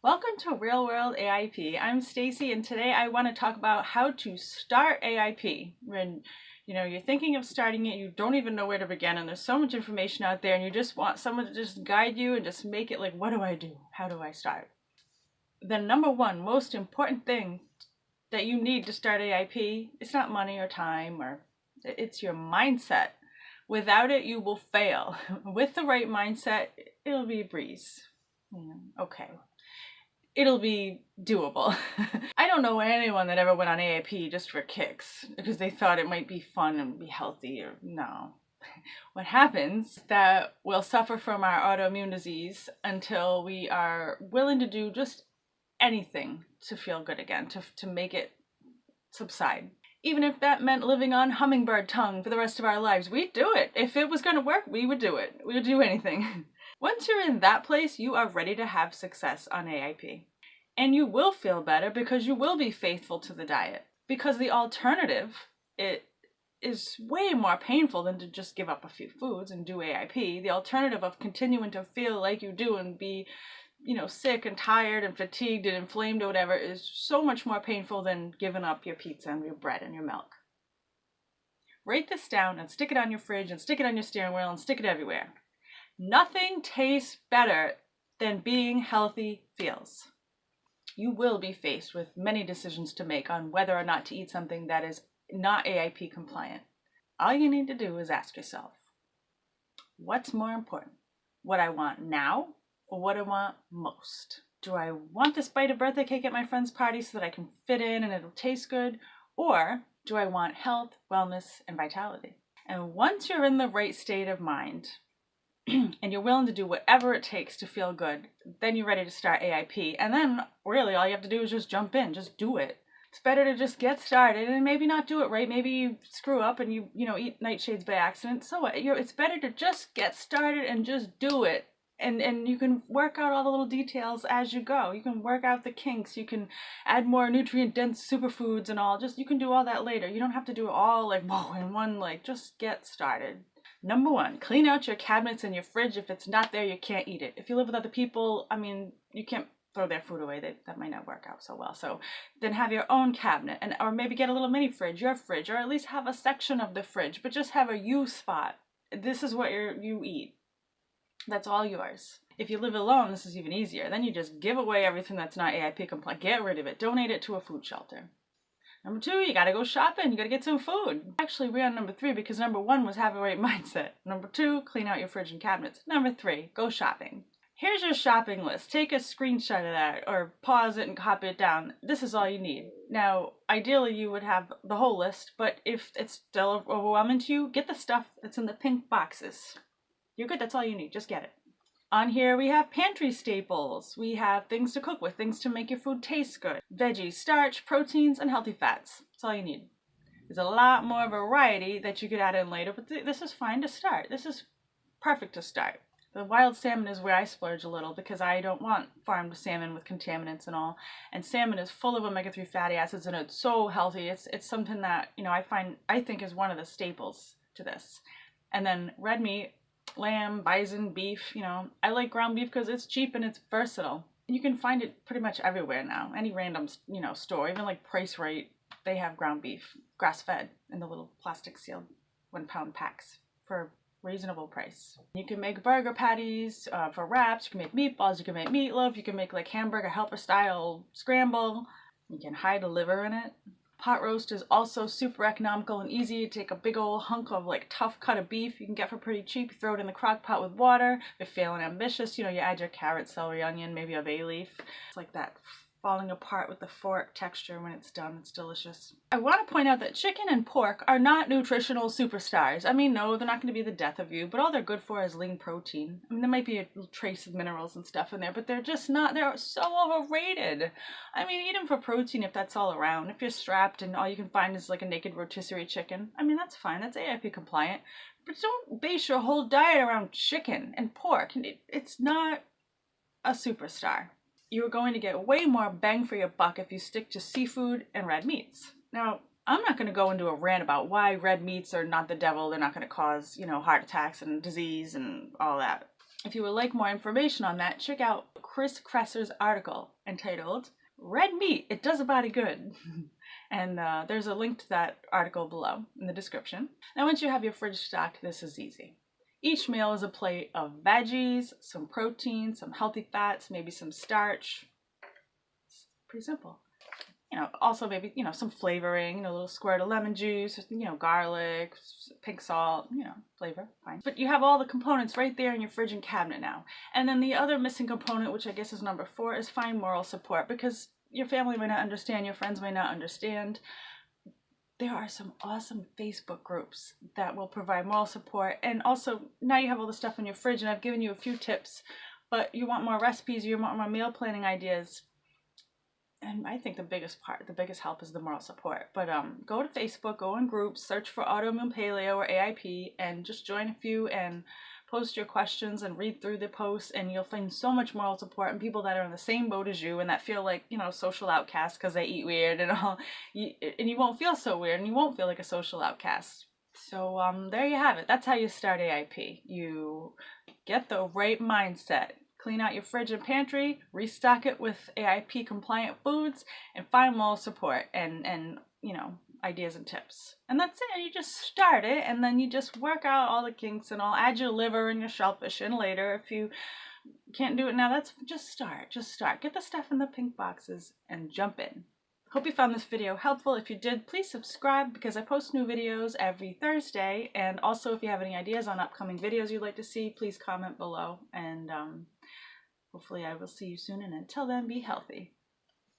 Welcome to Real World AIP. I'm Stacey, and today I want to talk about how to start AIP. When you're thinking of starting it, you don't even know where to begin, and there's so much information out there, and you just want someone to just guide you and just make it like, what do I do? How do I start? The number one most important thing that you need to start AIP, it's not money or time, or it's your mindset. Without it, you will fail. With the right mindset, it'll be a breeze. Okay. It'll be doable. I don't know anyone that ever went on AIP just for kicks because they thought it might be fun and be healthy. Or no. What happens is that we'll suffer from our autoimmune disease until we are willing to do just anything to feel good again, to make it subside. Even if that meant living on hummingbird tongue for the rest of our lives, we'd do it. If it was going to work, we would do it. We would do anything. Once you're in that place, you are ready to have success on AIP. And you will feel better because you will be faithful to the diet. Because the alternative, it is way more painful than to just give up a few foods and do AIP. The alternative of continuing to feel like you do and be, sick and tired and fatigued and inflamed or whatever is so much more painful than giving up your pizza and your bread and your milk. Write this down and stick it on your fridge and stick it on your steering wheel and stick it everywhere. Nothing tastes better than being healthy feels. You will be faced with many decisions to make on whether or not to eat something that is not AIP compliant. All you need to do is ask yourself, what's more important? What I want now or what I want most? Do I want this bite of birthday cake at my friend's party so that I can fit in and it'll taste good? Or do I want health, wellness, and vitality? And once you're in the right state of mind, and you're willing to do whatever it takes to feel good, then you're ready to start AIP. And then really all you have to do is just jump in, just do it. It's better to just get started and maybe not do it right. Maybe you screw up and you eat nightshades by accident. So what? It's better to just get started and just do it. And you can work out all the little details as you go. You can work out the kinks. You can add more nutrient-dense superfoods and all. You can do all that later. You don't have to do it all like, whoa, in one, just get started. Number one, clean out your cabinets and your fridge. If it's not there, you can't eat it. If you live with other people, you can't throw their food away. That might not work out so well. So then have your own cabinet, or maybe get a little mini fridge, your fridge, or at least have a section of the fridge, but just have a you spot. This is what you eat. That's all yours. If you live alone, this is even easier. Then you just give away everything that's not AIP compliant. Get rid of it. Donate it to a food shelter. Number two, you gotta go shopping. You gotta get some food. Actually, we're on number three because number one was have a right mindset. Number two, clean out your fridge and cabinets. Number three, go shopping. Here's your shopping list. Take a screenshot of that or pause it and copy it down. This is all you need. Now, ideally, you would have the whole list, but if it's still overwhelming to you, get the stuff that's in the pink boxes. You're good. That's all you need. Just get it. On here, we have pantry staples. We have things to cook with, things to make your food taste good. Veggies, starch, proteins, and healthy fats. That's all you need. There's a lot more variety that you could add in later, but this is fine to start. This is perfect to start. The wild salmon is where I splurge a little because I don't want farmed salmon with contaminants and all. And salmon is full of omega-3 fatty acids and it's so healthy. It's something that, I think is one of the staples to this. And then red meat, lamb, bison, beef, I like ground beef because it's cheap and it's versatile. You can find it pretty much everywhere now. Any random, store, even like Price Right, they have ground beef, grass-fed, in the little plastic sealed 1 pound packs for a reasonable price. You can make burger patties for wraps. You can make meatballs. You can make meatloaf. You can make like hamburger helper style scramble. You can hide a liver in it. Pot roast is also super economical and easy. You take a big old hunk of tough cut of beef you can get for pretty cheap. You throw it in the crock pot with water. If you're feeling ambitious, you add your carrot, celery, onion, maybe a bay leaf. It's like that falling apart with the fork texture when it's done. It's delicious. I want to point out that chicken and pork are not nutritional superstars. No, they're not going to be the death of you, but all they're good for is lean protein. There might be a trace of minerals and stuff in there, but they're just not, they're so overrated. Eat them for protein if that's all around. If you're strapped and all you can find is like a naked rotisserie chicken, that's fine. That's AIP compliant. But don't base your whole diet around chicken and pork. It's not a superstar. You are going to get way more bang for your buck if you stick to seafood and red meats. Now, I'm not going to go into a rant about why red meats are not the devil. They're not going to cause, heart attacks and disease and all that. if you would like more information on that, check out Chris Kresser's article entitled Red Meat, It Does a Body Good. And there's a link to that article below in the description. Now, once you have your fridge stocked, this is easy. Each meal is a plate of veggies, some protein, some healthy fats, maybe some starch. It's pretty simple. Also maybe, some flavoring, a little squirt of lemon juice, garlic, pink salt, flavor, fine. But you have all the components right there in your fridge and cabinet now. And then the other missing component, which I guess is number 4, is find moral support, because your family may not understand, your friends may not understand. There are some awesome Facebook groups that will provide moral support. And also, now you have all the stuff in your fridge, and I've given you a few tips, but you want more recipes, you want more meal planning ideas. And I think the biggest help is the moral support. But go to Facebook, go in groups, search for Autoimmune Paleo or AIP, and just join a few and post your questions and read through the posts, and you'll find so much moral support and people that are in the same boat as you and that feel like, social outcasts because they eat weird and all. And you won't feel so weird, and you won't feel like a social outcast. So there you have it. That's how you start AIP. You get the right mindset. Clean out your fridge and pantry, restock it with AIP compliant foods, and find moral support and ideas and tips. And that's it. You just start it, and then you just work out all the kinks and all. Add your liver and your shellfish in later. If you can't do it now, that's just start. Get the stuff in the pink boxes and jump in. Hope you found this video helpful. If you did, please subscribe, because I post new videos every Thursday. And also, if you have any ideas on upcoming videos you'd like to see, please comment below. And hopefully I will see you soon. And until then, be healthy.